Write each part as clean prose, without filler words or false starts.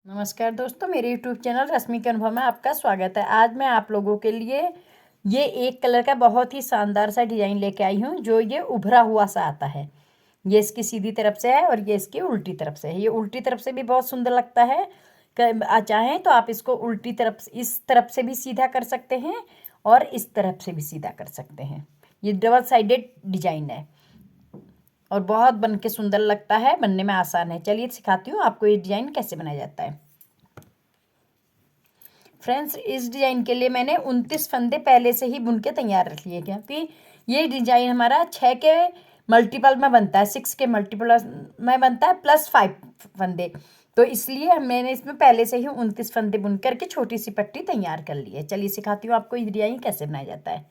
नमस्कार दोस्तों, मेरे यूट्यूब चैनल रश्मि के अनुभव में आपका स्वागत है। आज मैं आप लोगों के लिए ये एक कलर का बहुत ही शानदार सा डिज़ाइन लेके आई हूँ, जो ये उभरा हुआ सा आता है। ये इसकी सीधी तरफ से है और ये इसकी उल्टी तरफ से है। ये उल्टी तरफ से भी बहुत सुंदर लगता है। चाहें तो आप इसको उल्टी तरफ, इस तरफ से भी सीधा कर सकते हैं और इस तरफ से भी सीधा कर सकते हैं। ये डबल साइडेड डिजाइन है और बहुत बन के सुंदर लगता है, बनने में आसान है। चलिए सिखाती हूँ आपको ये डिज़ाइन कैसे बनाया जाता है। फ्रेंड्स, इस डिज़ाइन के लिए मैंने 29 फंदे पहले से ही बुन के तैयार रख लिए, क्योंकि ये डिज़ाइन हमारा 6 के मल्टीपल में बनता है, 6 के मल्टीपल में बनता है प्लस 5 फंदे। तो इसलिए मैंने इसमें पहले से ही 29 फंदे बुन करके छोटी सी पट्टी तैयार कर ली है। चलिए सिखाती हूँ आपको ये डिज़ाइन कैसे बनाया जाता है।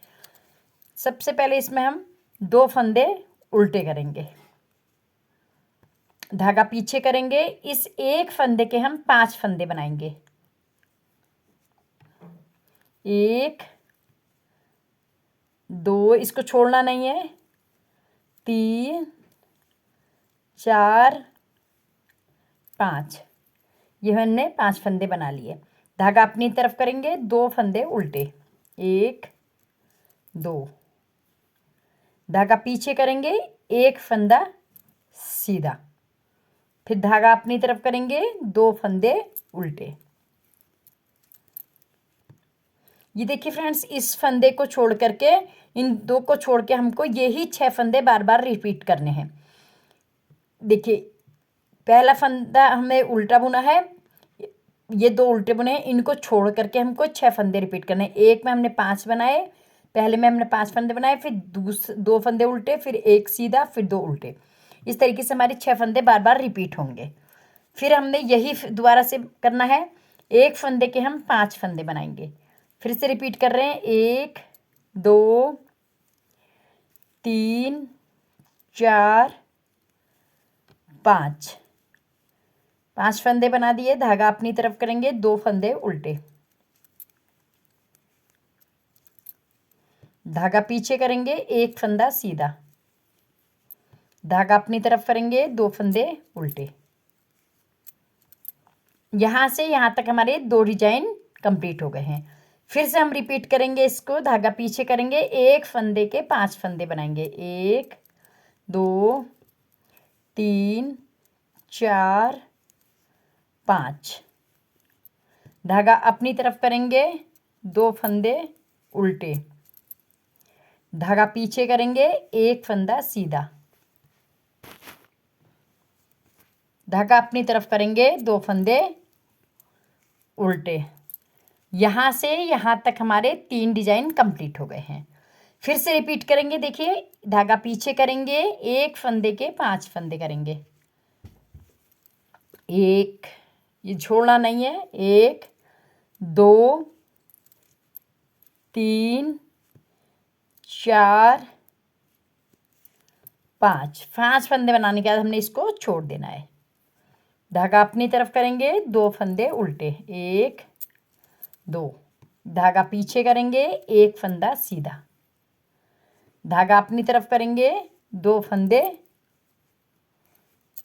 सबसे पहले इसमें हम 2 फंदे उल्टे करेंगे, धागा पीछे करेंगे। इस एक फंदे के हम 5 फंदे बनाएंगे। 1 2, इसको छोड़ना नहीं है, 3 4 5। ये हमने 5 फंदे बना लिए। धागा अपनी तरफ करेंगे, 2 फंदे उल्टे, 1 2। धागा पीछे करेंगे, 1 फंदा सीधा, फिर धागा अपनी तरफ करेंगे, 2 फंदे उल्टे। ये देखिए फ्रेंड्स, इस फंदे को छोड़ करके, इन 2 को छोड़ के हमको यही 6 फंदे बार बार रिपीट करने हैं। देखिए, पहला फंदा हमने उल्टा बुना है, ये 2 उल्टे बुने हैं, इनको छोड़ करके हमको 6 फंदे रिपीट करने हैं। एक में हमने 5 बनाए, पहले में हमने 5 फंदे बनाए, फिर 2 फंदे उल्टे, फिर 1 सीधा, फिर 2 उल्टे। इस तरीके से हमारे 6 फंदे बार बार रिपीट होंगे। फिर हमने यही दोबारा से करना है। एक फंदे के हम 5 फंदे बनाएंगे। फिर से रिपीट कर रहे हैं, 1 2 3 4 5। 5 फंदे बना दिए। धागा अपनी तरफ करेंगे, 2 फंदे उल्टे, धागा पीछे करेंगे, 1 फंदा सीधा, धागा अपनी तरफ करेंगे, 2 फंदे उल्टे। यहाँ से यहाँ तक हमारे 2 डिजाइन कंप्लीट हो गए हैं। फिर से हम रिपीट करेंगे इसको, धागा पीछे करेंगे, 1 फंदे के 5 फंदे बनाएंगे, 1 2 3 4 5। धागा अपनी तरफ करेंगे, 2 फंदे उल्टे, धागा पीछे करेंगे, 1 फंदा सीधा, धागा अपनी तरफ करेंगे, 2 फंदे उल्टे। यहाँ से यहाँ तक हमारे 3 डिजाइन कंप्लीट हो गए हैं। फिर से रिपीट करेंगे। देखिए, धागा पीछे करेंगे, 1 फंदे के 5 फंदे करेंगे, 1, ये छोड़ना नहीं है, 1 2 3 4 5। 5 फंदे बनाने के बाद हमने इसको छोड़ देना है। धागा अपनी तरफ करेंगे, 2 फंदे उल्टे, 1 2। धागा पीछे करेंगे, 1 फंदा सीधा, धागा अपनी तरफ करेंगे, 2 फंदे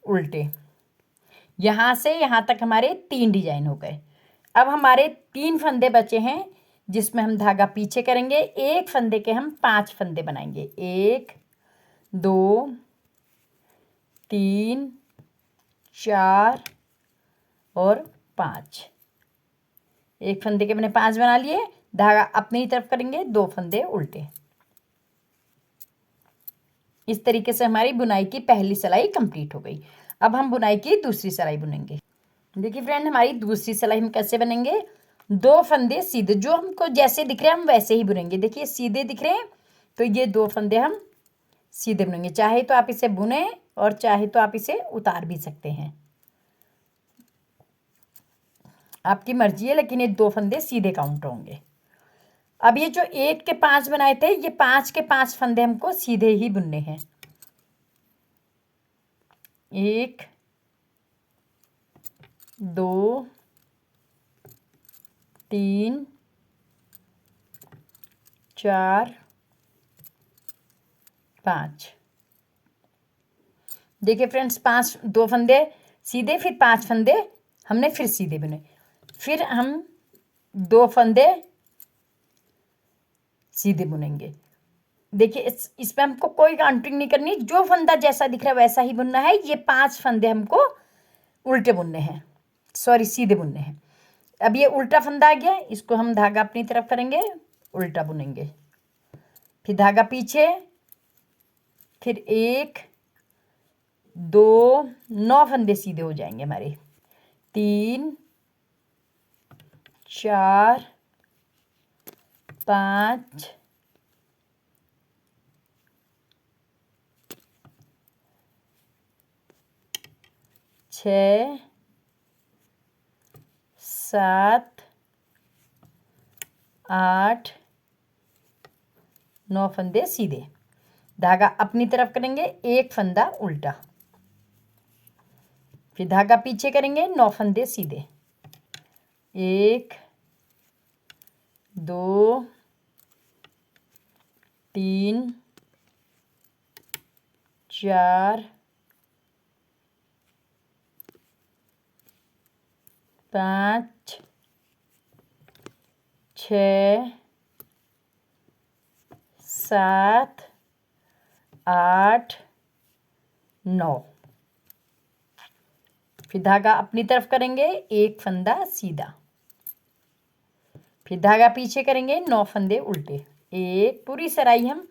उल्टे। यहाँ से यहाँ तक हमारे 3 डिजाइन हो गए। अब हमारे 3 फंदे बचे हैं, जिसमें हम धागा पीछे करेंगे, 1 फंदे के हम 5 फंदे बनाएंगे, 1 2 3 4 और 5। 1 फंदे के मैंने 5 बना लिए। धागा अपनी तरफ करेंगे, 2 फंदे उल्टे। इस तरीके से हमारी बुनाई की पहली सिलाई कंप्लीट हो गई। अब हम बुनाई की दूसरी सिलाई बुनेंगे। देखिए फ्रेंड, हमारी दूसरी सिलाई हम कैसे बनेंगे, 2 फंदे सीधे, जो हमको जैसे दिख रहे हैं हम वैसे ही बुनेंगे। देखिए सीधे दिख रहे हैं, तो ये 2 फंदे हम सीधे बुनेंगे। चाहे तो आप इसे बुने और चाहे तो आप इसे उतार भी सकते हैं, आपकी मर्जी है, लेकिन ये 2 फंदे सीधे काउंट होंगे। अब ये जो 1 के 5 बनाए थे, ये 5 के 5 फंदे हमको सीधे ही बुनने हैं। 1 2 3 4 5। देखिए फ्रेंड्स, 2 फंदे सीधे, फिर 5 फंदे हमने फिर सीधे बुने, फिर हम 2 फंदे सीधे बुनेंगे। देखिए इसमें हमको कोई काउंटिंग नहीं करनी, जो फंदा जैसा दिख रहा है वैसा ही बुनना है। ये 5 फंदे हमको उल्टे बुनने हैं, सॉरी सीधे बुनने हैं। अब ये उल्टा फंदा आ गया, इसको हम धागा अपनी तरफ करेंगे, उल्टा बुनेंगे, फिर धागा पीछे, फिर 1 2 9 फंदे सीधे हो जाएंगे हमारे, 3 4 5 6 7 8 9 फंदे सीधे, धागा अपनी तरफ करेंगे, 1 फंदा उल्टा, फिर धागा पीछे करेंगे, 9 फंदे सीधे, 1 2 3 4 5 6 7 8 9, फिर धागा अपनी तरफ करेंगे, 1 फंदा सीधा, फिर धागा पीछे करेंगे, 9 फंदे उल्टे, एक पूरी सिलाई हम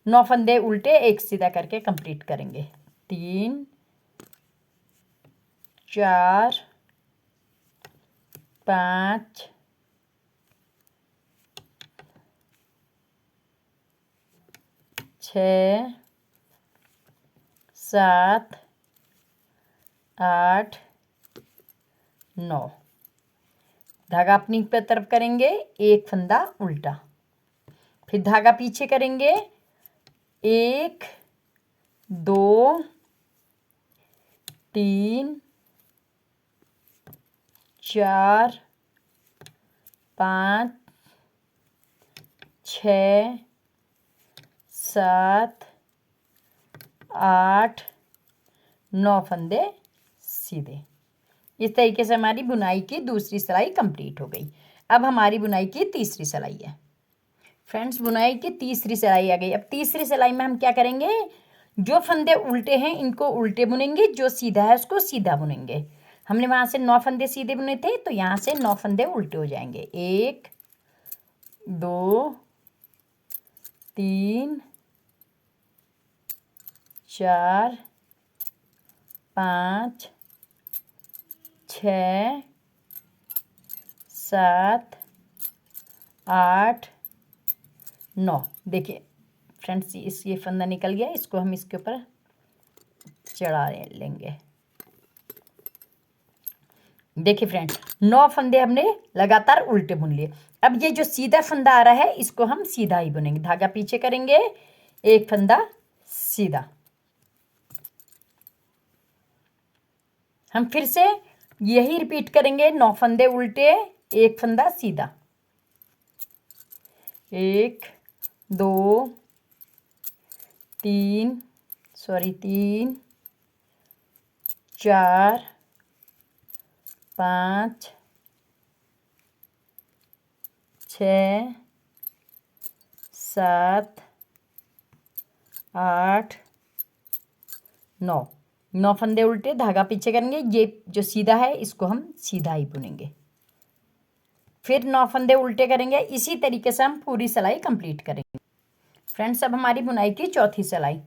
9 फंदे उल्टे एक सीधा करके कंप्लीट करेंगे। 3 4 5 6 7 8 9, धागा अपनी तरफ करेंगे, 1 फंदा उल्टा, फिर धागा पीछे करेंगे, 1 2 3 4 5 6 7 8 9 फंदे सीधे। इस तरीके से हमारी बुनाई की दूसरी सिलाई कंप्लीट हो गई। अब हमारी बुनाई की तीसरी सिलाई है। फ्रेंड्स बुनाई की तीसरी सिलाई आ गई। अब तीसरी सिलाई में हम क्या करेंगे, जो फंदे उल्टे हैं इनको उल्टे बुनेंगे, जो सीधा है उसको सीधा बुनेंगे। हमने वहाँ से 9 फंदे सीधे बुने थे, तो यहाँ से 9 फंदे उल्टे हो जाएंगे। 1 2 3 4 5 6 7 8 9। देखिए फ्रेंड्स ये फंदा निकल गया, इसको हम इसके ऊपर चढ़ा लेंगे। देखिए फ्रेंड्स 9 फंदे हमने लगातार उल्टे बुन लिए। अब ये जो सीधा फंदा आ रहा है इसको हम सीधा ही बुनेंगे। धागा पीछे करेंगे, 1 फंदा सीधा, हम फिर से यही रिपीट करेंगे। 9 फंदे उल्टे, 1 फंदा सीधा, 1 2 3 3 4 5 6 7 8 9। 9 फंदे उल्टे, धागा पीछे करेंगे, ये जो सीधा है इसको हम सीधा ही बुनेंगे। फिर 9 फंदे उल्टे करेंगे। इसी तरीके से हम पूरी सिलाई कंप्लीट करेंगे। फ्रेंड्स अब हमारी बुनाई की चौथी सिलाई।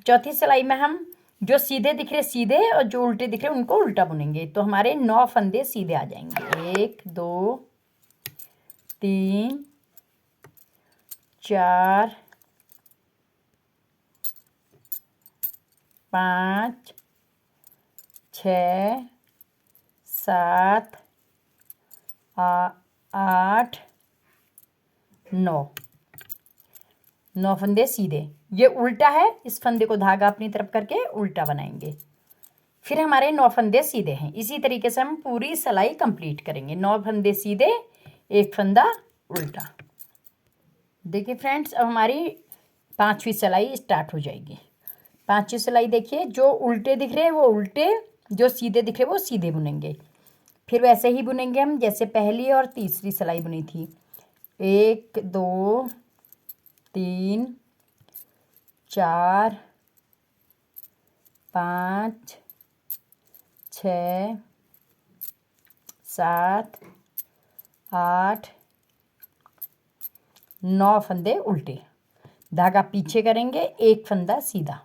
चौथी सिलाई में हम जो सीधे दिख रहे सीधे और जो उल्टे दिख रहे उनको उल्टा बुनेंगे, तो हमारे 9 फंदे सीधे आ जाएंगे। 1 2 3 4 5 6 7 8 9। 9 फंदे सीधे, ये उल्टा है, इस फंदे को धागा अपनी तरफ करके उल्टा बनाएंगे। फिर हमारे 9 फंदे सीधे हैं। इसी तरीके से हम पूरी सिलाई कंप्लीट करेंगे। 9 फंदे सीधे, 1 फंदा उल्टा। देखिए फ्रेंड्स अब हमारी 5वीं सिलाई स्टार्ट हो जाएगी। 5वीं सिलाई देखिए, जो उल्टे दिख रहे हैं वो उल्टे, जो सीधे दिख रहे हैं वो सीधे बुनेंगे। फिर वैसे ही बुनेंगे हम जैसे पहली और तीसरी सिलाई बुनी थी। 1 2 3 4 5 6 7 8 9 फंदे उल्टे, धागा पीछे करेंगे, एक फंदा सीधा,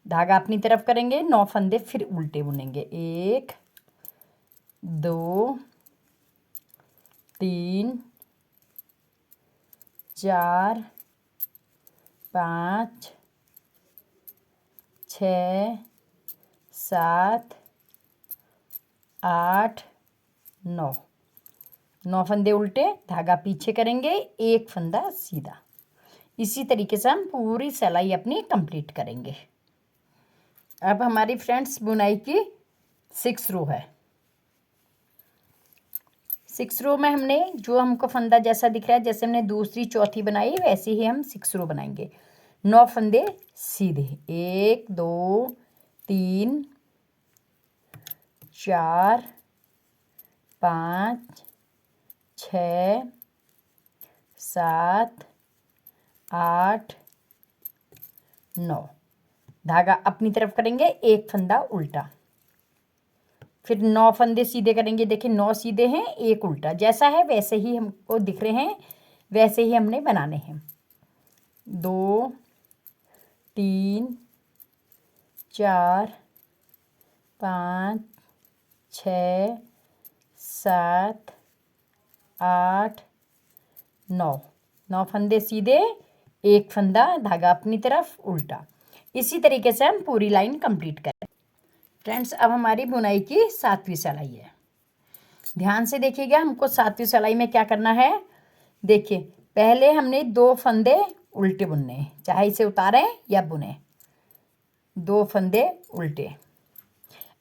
धागा अपनी तरफ करेंगे, 9 फंदे फिर उल्टे बुनेंगे। 1 2 3 4 5 6 7 8 9, 9 फंदे उल्टे, धागा पीछे करेंगे, एक फंदा सीधा। इसी तरीके से हम पूरी सिलाई अपनी कंप्लीट करेंगे। अब हमारी फ्रेंड्स बुनाई की 6 रो है। 6 रो में हमने जो हमको फंदा जैसा दिख रहा है, जैसे हमने दूसरी चौथी बनाई वैसे ही हम 6 रो बनाएंगे। 9 फंदे सीधे, 1 2 3 4 5 6 7 8 9, धागा अपनी तरफ करेंगे, एक फंदा उल्टा, फिर 9 फंदे सीधे करेंगे। देखिए 9 सीधे हैं, एक उल्टा, जैसा है वैसे ही हमको दिख रहे हैं, वैसे ही हमने बनाने हैं। 2 3 4 5 6 7 8 9, 9 फंदे सीधे, एक फंदा, धागा अपनी तरफ उल्टा। इसी तरीके से हम पूरी लाइन कंप्लीट करें। फ्रेंड्स अब हमारी बुनाई की 7वीं सिलाई है। ध्यान से देखिएगा, हमको 7वीं सिलाई में क्या करना है। देखिए पहले हमने 2 फंदे उल्टे बुनने हैं, चाहे इसे उतारें या बुने, 2 फंदे उल्टे।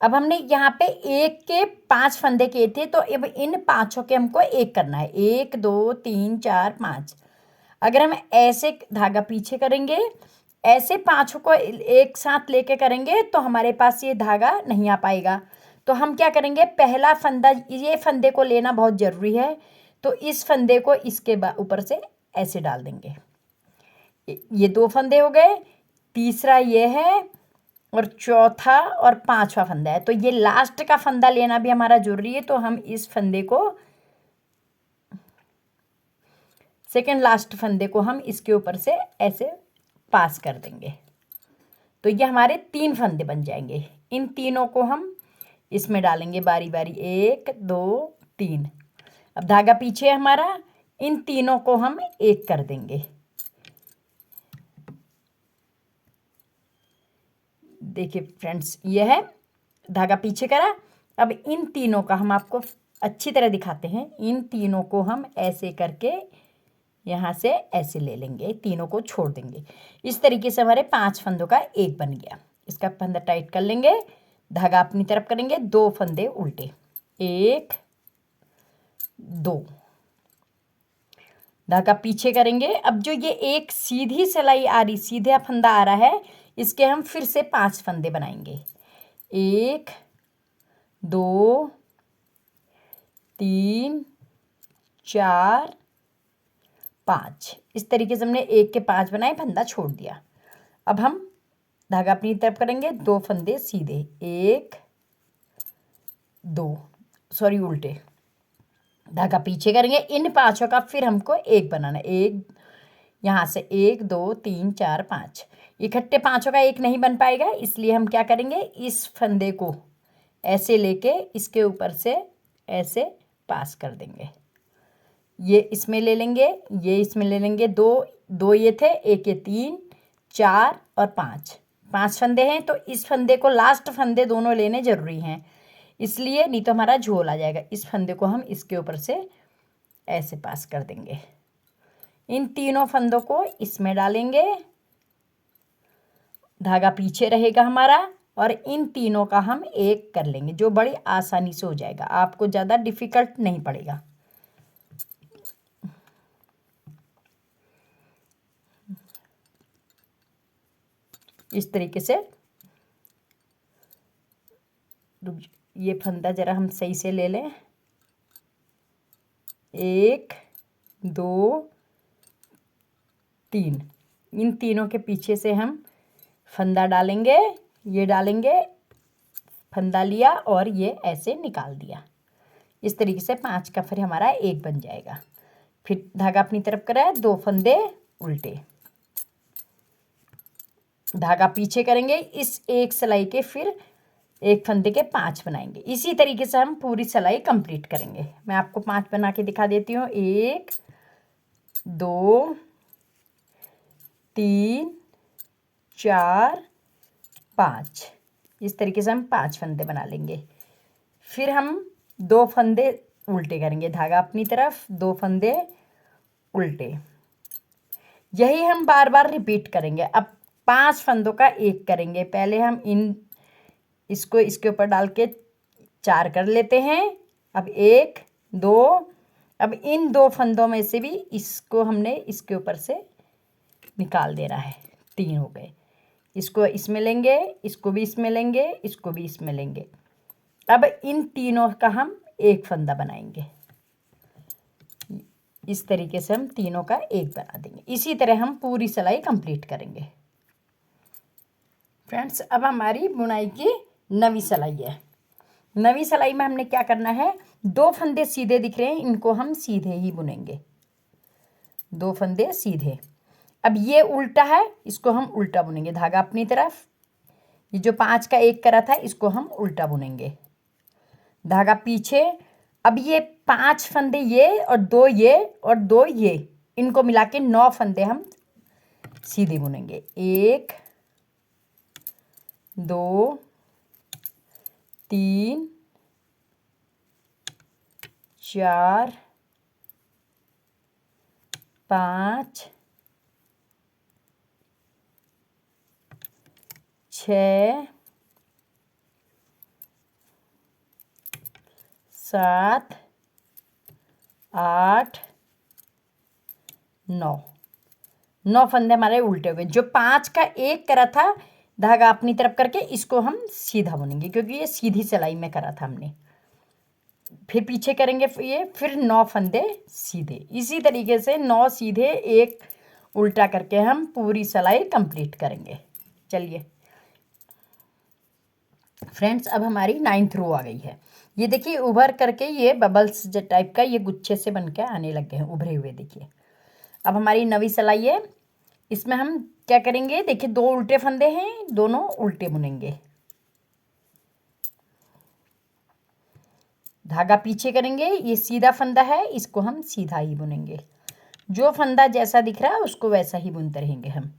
अब हमने यहाँ पे 1 के 5 फंदे किए थे, तो अब इन 5 के हमको 1 करना है। 1 2 3 4 5, अगर हम ऐसे धागा पीछे करेंगे, ऐसे 5 को एक साथ लेके करेंगे तो हमारे पास ये धागा नहीं आ पाएगा। तो हम क्या करेंगे, पहला फंदा, ये फंदे को लेना बहुत ज़रूरी है, तो इस फंदे को इसके ऊपर से ऐसे डाल देंगे। ये 2 फंदे हो गए, तीसरा ये है और चौथा और 5वां फंदा है। तो ये लास्ट का फंदा लेना भी हमारा जरूरी है, तो हम इस फंदे को, सेकंड लास्ट फंदे को हम इसके ऊपर से ऐसे पास कर देंगे। तो ये हमारे 3 फंदे बन जाएंगे। इन तीनों को हम इसमें डालेंगे बारी बारी, 1 2 3। अब धागा पीछे है हमारा, इन तीनों को हम एक कर देंगे। देखिए फ्रेंड्स, ये है धागा पीछे करा। अब इन तीनों का हम आपको अच्छी तरह दिखाते हैं। इन तीनों को हम ऐसे करके यहाँ से ऐसे ले लेंगे, तीनों को छोड़ देंगे। इस तरीके से हमारे 5 फंदों का एक बन गया। इसका फंदा टाइट कर लेंगे, धागा अपनी तरफ करेंगे, 2 फंदे उल्टे, 1 2, धागा पीछे करेंगे। अब जो ये एक सीधी सिलाई आ रही, सीधा फंदा आ रहा है, इसके हम फिर से 5 फंदे बनाएंगे। 1 2 3 4 5, इस तरीके से हमने 1 के 5 बनाए, फंदा छोड़ दिया। अब हम धागा अपनी तरफ करेंगे, 2 फंदे सीधे, 1 2, सॉरी उल्टे, धागा पीछे करेंगे। इन 5 का फिर हमको एक बनाना है। एक यहाँ से 1 2 3 4 5, इकट्ठे 5 का एक नहीं बन पाएगा, इसलिए हम क्या करेंगे, इस फंदे को ऐसे लेके इसके ऊपर से ऐसे पास कर देंगे। ये इसमें ले लेंगे, ये इसमें ले लेंगे। 2 ये थे, 1 ये 3 4 और 5 फंदे हैं, तो इस फंदे को, लास्ट फंदे दोनों लेने जरूरी हैं, इसलिए नहीं तो हमारा झोल आ जाएगा। इस फंदे को हम इसके ऊपर से ऐसे पास कर देंगे। इन तीनों फंदों को इसमें डालेंगे, धागा पीछे रहेगा हमारा, और इन तीनों का हम एक कर लेंगे, जो बड़ी आसानी से हो जाएगा, आपको ज़्यादा डिफिकल्ट नहीं पड़ेगा। इस तरीके से ये फंदा ज़रा हम सही से ले लें। 1 2 3, इन तीनों के पीछे से हम फंदा डालेंगे, ये डालेंगे, फंदा लिया और ये ऐसे निकाल दिया। इस तरीके से 5 का फिर हमारा 1 बन जाएगा। फिर धागा अपनी तरफ कराए, 2 फंदे उल्टे, धागा पीछे करेंगे, इस एक सिलाई के फिर एक फंदे के 5 बनाएंगे। इसी तरीके से हम पूरी सिलाई कंप्लीट करेंगे। मैं आपको 5 बना के दिखा देती हूँ। 1 2 3 4 5, इस तरीके से हम 5 फंदे बना लेंगे। फिर हम 2 फंदे उल्टे करेंगे, धागा अपनी तरफ, 2 फंदे उल्टे। यही हम बार बार रिपीट करेंगे। अब 5 फंदों का 1 करेंगे। पहले हम इसको इसके ऊपर डाल के 4 कर लेते हैं। अब 1 2, अब इन 2 फंदों में से भी इसको हमने इसके ऊपर से निकाल देना है। 3 हो गए। इसको इसमें लेंगे, इसको भी इसमें लेंगे, इसको भी इसमें लेंगे। अब इन तीनों का हम 1 फंदा बनाएंगे। इस तरीके से हम तीनों का 1 बना देंगे। इसी तरह हम पूरी सिलाई कंप्लीट करेंगे। फ्रेंड्स, अब हमारी बुनाई की नवी सिलाई है। नवी सिलाई में हमने क्या करना है, 2 फंदे सीधे दिख रहे हैं, इनको हम सीधे ही बुनेंगे। 2 फंदे सीधे। अब ये उल्टा है, इसको हम उल्टा बुनेंगे, धागा अपनी तरफ। ये जो 5 का 1 करा था, इसको हम उल्टा बुनेंगे, धागा पीछे। अब ये 5 फंदे ये और 2 ये और 2 ये, इनको मिला के 9 फंदे हम सीधे बुनेंगे। 1 2 3 4 5 6 7 8 9, 9 फंदे हमारे उल्टे हो गए। जो 5 का 1 करा था, धागा अपनी तरफ करके इसको हम सीधा बुनेंगे, क्योंकि ये सीधी सिलाई में करा था हमने। फिर पीछे करेंगे ये, फिर 9 फंदे सीधे। इसी तरीके से 9 सीधे 1 उल्टा करके हम पूरी सिलाई कंप्लीट करेंगे। चलिए फ्रेंड्स, अब हमारी 9th रो आ गई है। ये देखिए उभर करके ये बबल्स टाइप का ये गुच्छे से बन के आने लग गए हैं, उभरे हुए। देखिए अब हमारी नवी सिलाई है। इसमें हम क्या करेंगे, देखिए 2 उल्टे फंदे हैं, दोनों उल्टे बुनेंगे, धागा पीछे करेंगे। ये सीधा फंदा है, इसको हम सीधा ही बुनेंगे। जो फंदा जैसा दिख रहा है उसको वैसा ही बुनते रहेंगे हम।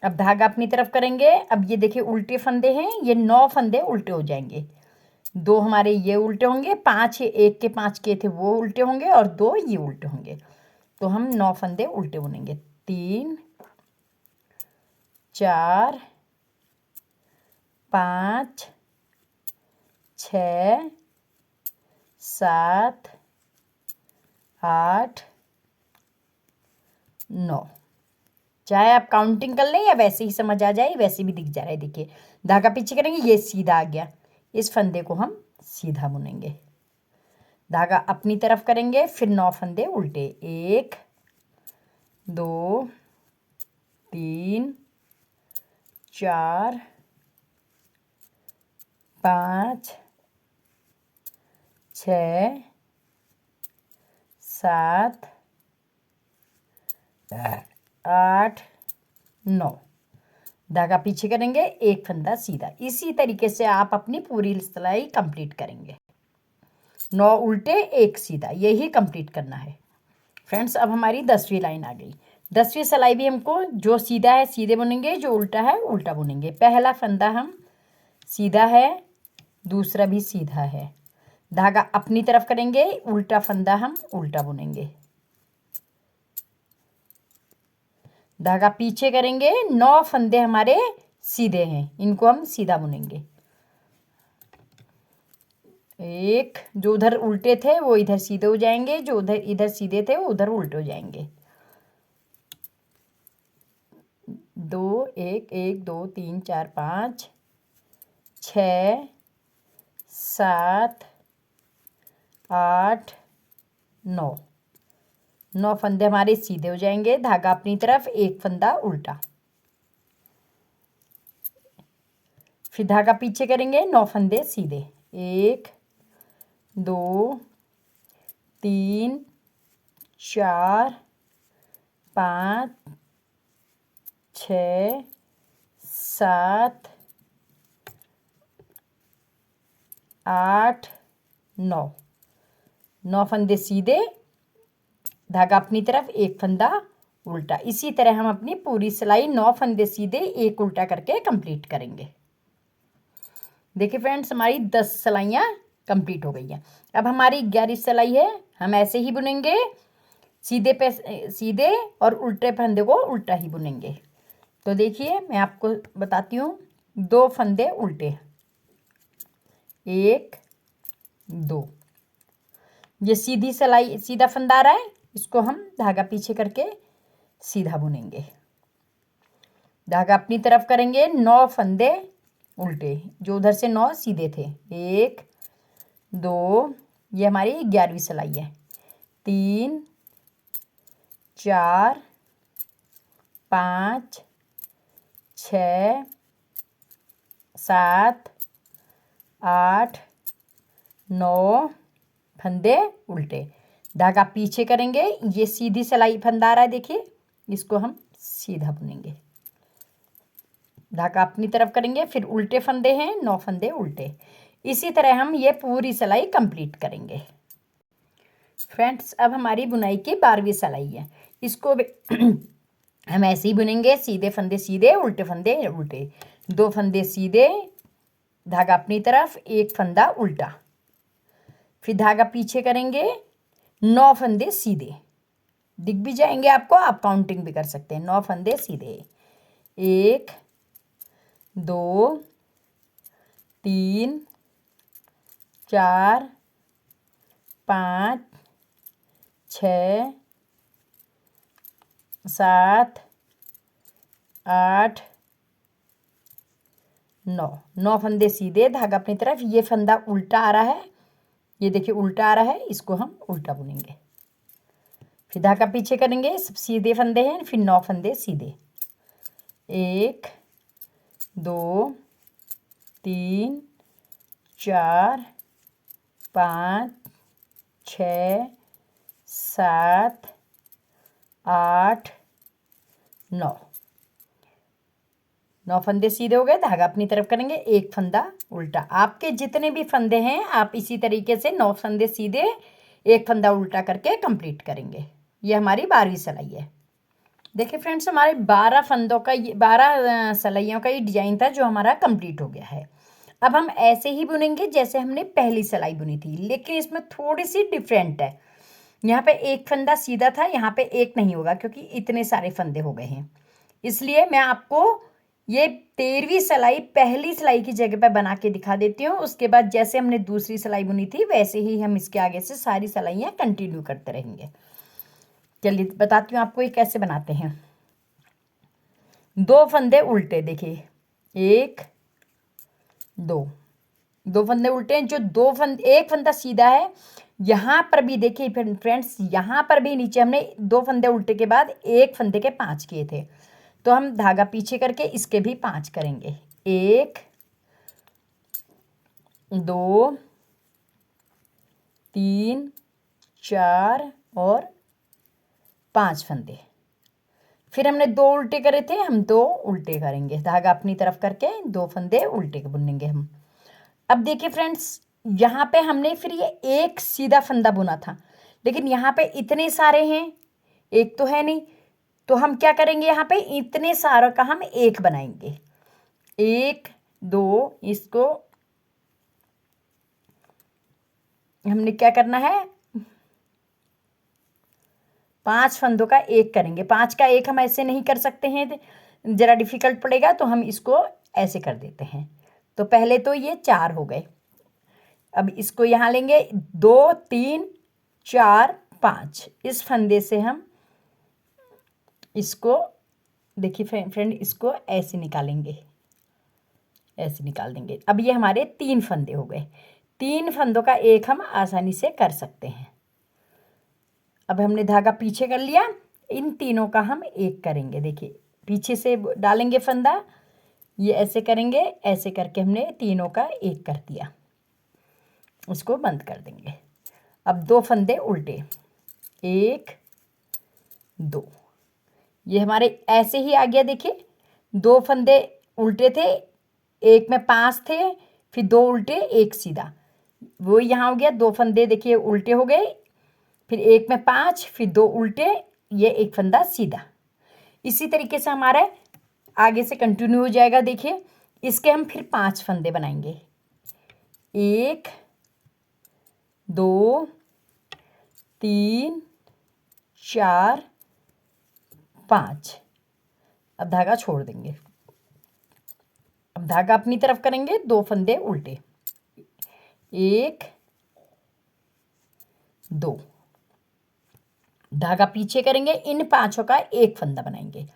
अब धागा अपनी तरफ करेंगे। अब ये देखिए उल्टे फंदे हैं, ये 9 फंदे उल्टे हो जाएंगे। 2 हमारे ये उल्टे होंगे, 5 1 के 5 किए थे वो उल्टे होंगे, और 2 ये उल्टे होंगे। तो हम 9 फंदे उल्टे बुनेंगे। 3 4 5 6 7 8 9। चाहे आप काउंटिंग कर लें या वैसे ही समझ आ जाए, वैसे भी दिख जा रहा है। देखिए धागा पीछे करेंगे, ये सीधा आ गया। इस फंदे को हम सीधा बुनेंगे, धागा अपनी तरफ करेंगे, फिर 9 फंदे उल्टे। 1 2 3 4 5 6 7 8 9, धागा पीछे करेंगे, 1 फंदा सीधा। इसी तरीके से आप अपनी पूरी सिलाई कंप्लीट करेंगे। 9 उल्टे 1 सीधा, यही कंप्लीट करना है। फ्रेंड्स, अब हमारी 10वीं लाइन आ गई। 10वीं सिलाई भी हमको जो सीधा है सीधे बुनेंगे, जो उल्टा है उल्टा बुनेंगे। पहला फंदा हम सीधा है, दूसरा भी सीधा है, धागा अपनी तरफ करेंगे, उल्टा फंदा हम उल्टा बुनेंगे, धागा पीछे करेंगे। 9 फंदे हमारे सीधे हैं, इनको हम सीधा बुनेंगे। 1, जो उधर उल्टे थे वो इधर सीधे हो जाएंगे, जो उधर इधर सीधे थे वो उधर उल्टे हो जाएंगे। 2 1 1 2 3 4 5 6 7 8 9। 9 फंदे हमारे सीधे हो जाएंगे, धागा अपनी तरफ, एक फंदा उल्टा, फिर धागा पीछे करेंगे, 9 फंदे सीधे, 1 2 3 4 5 6 7 8 9। 9 फंदे सीधे, धागा अपनी तरफ, एक फंदा उल्टा। इसी तरह हम अपनी पूरी सिलाई 9 फंदे सीधे एक उल्टा करके कंप्लीट करेंगे। देखिए फ्रेंड्स, हमारी 10 सिलाइयाँ कंप्लीट हो गई हैं। अब हमारी 11वीं सिलाई है, हम ऐसे ही बुनेंगे, सीधे पे सीधे और उल्टे फंदे को उल्टा ही बुनेंगे। तो देखिए मैं आपको बताती हूँ, 2 फंदे उल्टे, 1 2, ये सीधी सिलाई, सीधा फंदा आ रहा है, इसको हम धागा पीछे करके सीधा बुनेंगे, धागा अपनी तरफ करेंगे, 9 फंदे उल्टे, जो उधर से 9 सीधे थे, 1 2, ये हमारी 11वीं सिलाई है, 3 4 5 6 7 8 9 फंदे उल्टे, धागा पीछे करेंगे, ये सीधी सिलाई फंदा आ रहा है, देखिए इसको हम सीधा बुनेंगे, धागा अपनी तरफ करेंगे, फिर उल्टे फंदे हैं, 9 फंदे उल्टे। इसी तरह हम ये पूरी सिलाई कंप्लीट करेंगे। फ्रेंड्स, अब हमारी बुनाई की 12वीं सिलाई है, इसको हम ऐसे ही बुनेंगे, सीधे फंदे सीधे, उल्टे फंदे उल्टे, 2 फंदे सीधे, धागा अपनी तरफ, एक फंदा उल्टा, फिर धागा पीछे करेंगे, 9 फंदे सीधे, दिख भी जाएंगे आपको, आप काउंटिंग भी कर सकते हैं, 9 फंदे सीधे, 1 2 3 4 5 6 7 8 9। 9 फंदे सीधे, धागा अपनी तरफ, ये फंदा उल्टा आ रहा है, ये देखिए उल्टा आ रहा है, इसको हम उल्टा बुनेंगे, फिर धागा पीछे करेंगे, सब सीधे फंदे हैं, फिर 9 फंदे सीधे, 1 2 3 4 5 6 7 8 9। 9 फंदे सीधे हो गए, धागा अपनी तरफ करेंगे, एक फंदा उल्टा, आपके जितने भी फंदे हैं आप इसी तरीके से 9 फंदे सीधे, एक फंदा उल्टा करके कंप्लीट करेंगे। ये हमारी 12वीं सिलाई है। देखिए फ्रेंड्स, हमारे 12 फंदों का, 12 सिलाइयों का ये डिजाइन था जो हमारा कंप्लीट हो गया है। अब हम ऐसे ही बुनेंगे जैसे हमने पहली सिलाई बुनी थी, लेकिन इसमें थोड़ी सी डिफरेंट है, यहाँ पे एक फंदा सीधा था, यहाँ पे एक नहीं होगा, क्योंकि इतने सारे फंदे हो गए हैं, इसलिए मैं आपको ये 13वीं सिलाई पहली सिलाई की जगह पर बना के दिखा देती हूँ। उसके बाद जैसे हमने दूसरी सिलाई बुनी थी वैसे ही हम इसके आगे से सारी सिलाइयाँ कंटिन्यू करते रहेंगे। चलिए बताती हूँ आपको ये कैसे बनाते हैं। 2 फंदे उल्टे, देखिए 1 2, 2 फंदे उल्टे हैं, जो 2 फंदे, एक फंदा सीधा है, यहाँ पर भी देखिए फ्रेंड्स, यहाँ पर भी नीचे हमने 2 फंदे उल्टे के बाद एक फंदे के 5 किए थे, तो हम धागा पीछे करके इसके भी 5 करेंगे, 1 2 3 4 और 5 फंदे, फिर हमने 2 उल्टे करे थे, हम 2 उल्टे करेंगे, धागा अपनी तरफ करके 2 फंदे उल्टे बुनेंगे हम। अब देखिए फ्रेंड्स, यहाँ पे हमने फिर ये एक सीधा फंदा बुना था, लेकिन यहाँ पे इतने सारे हैं, एक तो है नहीं, तो हम क्या करेंगे, यहाँ पे इतने सारों का हम एक बनाएंगे, 1 2, इसको हमने क्या करना है, 5 फंदों का एक करेंगे, 5 का एक हम ऐसे नहीं कर सकते हैं, ज़रा डिफिकल्ट पड़ेगा, तो हम इसको ऐसे कर देते हैं। तो पहले तो ये 4 हो गए, अब इसको यहाँ लेंगे, 2 3 4 5, इस फंदे से हम इसको, देखिए फ्रेंड, इसको ऐसे निकालेंगे, ऐसे निकाल देंगे। अब ये हमारे 3 फंदे हो गए, 3 फंदों का एक हम आसानी से कर सकते हैं। अब हमने धागा पीछे कर लिया, इन तीनों का हम एक करेंगे। देखिए पीछे से डालेंगे फंदा, ये ऐसे करेंगे, ऐसे करके हमने तीनों का एक कर दिया, उसको बंद कर देंगे। अब 2 फंदे उल्टे, 1 2, ये हमारे ऐसे ही आ गया। देखिए 2 फंदे उल्टे थे, एक में 5 थे, फिर 2 उल्टे 1 सीधा, वो यहाँ हो गया। 2 फंदे देखिए उल्टे हो गए, फिर एक में 5, फिर 2 उल्टे, ये एक फंदा सीधा। इसी तरीके से हमारा आगे से कंटिन्यू हो जाएगा। देखिए इसके हम फिर 5 फंदे बनाएंगे, 1 2 3 4 5। अब धागा छोड़ देंगे, अब धागा अपनी तरफ करेंगे, 2 फंदे उल्टे, 1 2, धागा पीछे करेंगे, इन 5 का एक फंदा बनाएंगे।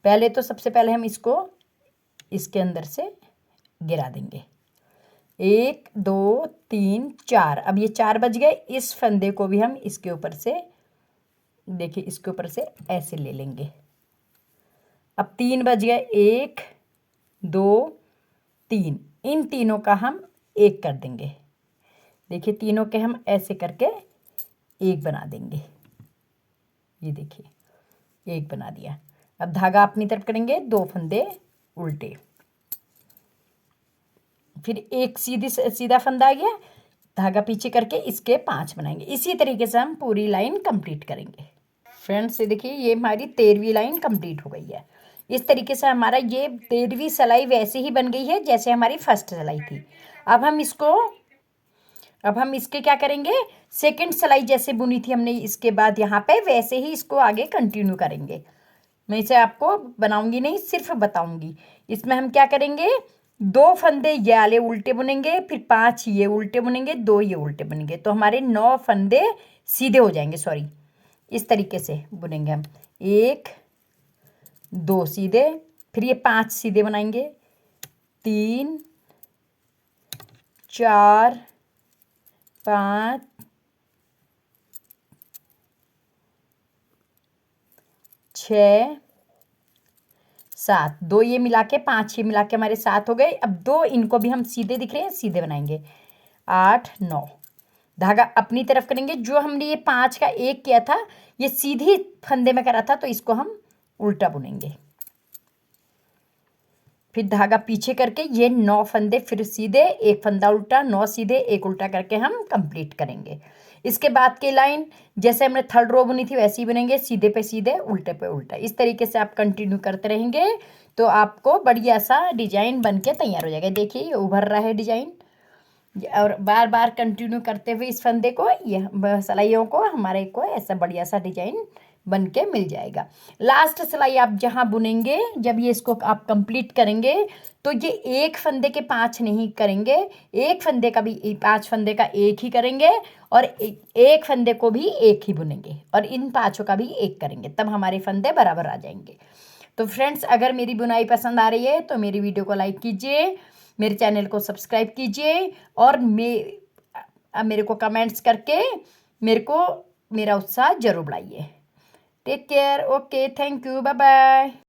पहले तो सबसे पहले हम इसको इसके अंदर से गिरा देंगे, 1 2 3 4। अब ये 4 बज गए, इस फंदे को भी हम इसके ऊपर से, देखिए इसके ऊपर से ऐसे ले लेंगे। अब 3 बज गए, 1 2 3, इन तीनों का हम एक कर देंगे। देखिए तीनों के हम ऐसे करके एक बना देंगे, ये देखिए एक बना दिया। अब धागा अपनी तरफ करेंगे, 2 फंदे उल्टे, फिर एक सीधा फंदा आ गया, धागा पीछे करके इसके 5 बनाएंगे। इसी तरीके से हम पूरी लाइन कंप्लीट करेंगे। फ्रेंड्स ये देखिए ये हमारी 13वीं लाइन कंप्लीट हो गई है। इस तरीके से हमारा ये 13वीं सिलाई वैसे ही बन गई है जैसे हमारी फर्स्ट सिलाई थी। अब हम इसके क्या करेंगे, सेकंड सिलाई जैसे बुनी थी हमने इसके बाद यहाँ पे, वैसे ही इसको आगे कंटिन्यू करेंगे। मैं इसे आपको बनाऊंगी नहीं, सिर्फ बताऊंगी। इसमें हम क्या करेंगे, 2 फंदे ये वाले उल्टे बुनेंगे, फिर 5 ये उल्टे बुनेंगे, 2 ये उल्टे बुनेंगे, तो हमारे 9 फंदे सीधे हो जाएंगे। सॉरी, इस तरीके से बुनेंगे हम, 1 2 सीधे, फिर ये 5 सीधे बनाएंगे, 3 4 5 6 7, 2 ये मिला के 5 ये मिला के हमारे 7 हो गए। अब 2 इनको भी हम सीधे दिख रहे हैं, सीधे बनाएंगे, 8 9, धागा अपनी तरफ करेंगे। जो हमने ये 5 का एक किया था, ये सीधी फंदे में करा था, तो इसको हम उल्टा बुनेंगे। फिर धागा पीछे करके ये 9 फंदे फिर सीधे, एक फंदा उल्टा, 9 सीधे एक उल्टा करके हम कंप्लीट करेंगे। इसके बाद की लाइन जैसे हमने थर्ड रो बुनी थी वैसे ही बनेंगे, सीधे पे सीधे उल्टे पे उल्टा। इस तरीके से आप कंटिन्यू करते रहेंगे तो आपको बढ़िया सा डिजाइन बन के तैयार हो जाएगा। देखिए ये उभर रहा है डिजाइन, और बार बार कंटिन्यू करते हुए इस फंदे को, ये सिलाइयों को हमारे को ऐसा बढ़िया सा डिजाइन बन के मिल जाएगा। लास्ट सिलाई आप जहाँ बुनेंगे, जब ये इसको आप कंप्लीट करेंगे तो ये एक फंदे के 5 नहीं करेंगे, एक फंदे का भी 5 फंदे का एक ही करेंगे, और एक फंदे को भी एक ही बुनेंगे, और इन 5 का भी एक करेंगे, तब हमारे फंदे बराबर आ जाएंगे। तो फ्रेंड्स अगर मेरी बुनाई पसंद आ रही है तो मेरी वीडियो को लाइक कीजिए, मेरे चैनल को सब्सक्राइब कीजिए, और मेरे को कमेंट्स करके मेरे को मेरा उत्साह जरूर बढ़ाइए। Take care, okay, thank you, bye bye.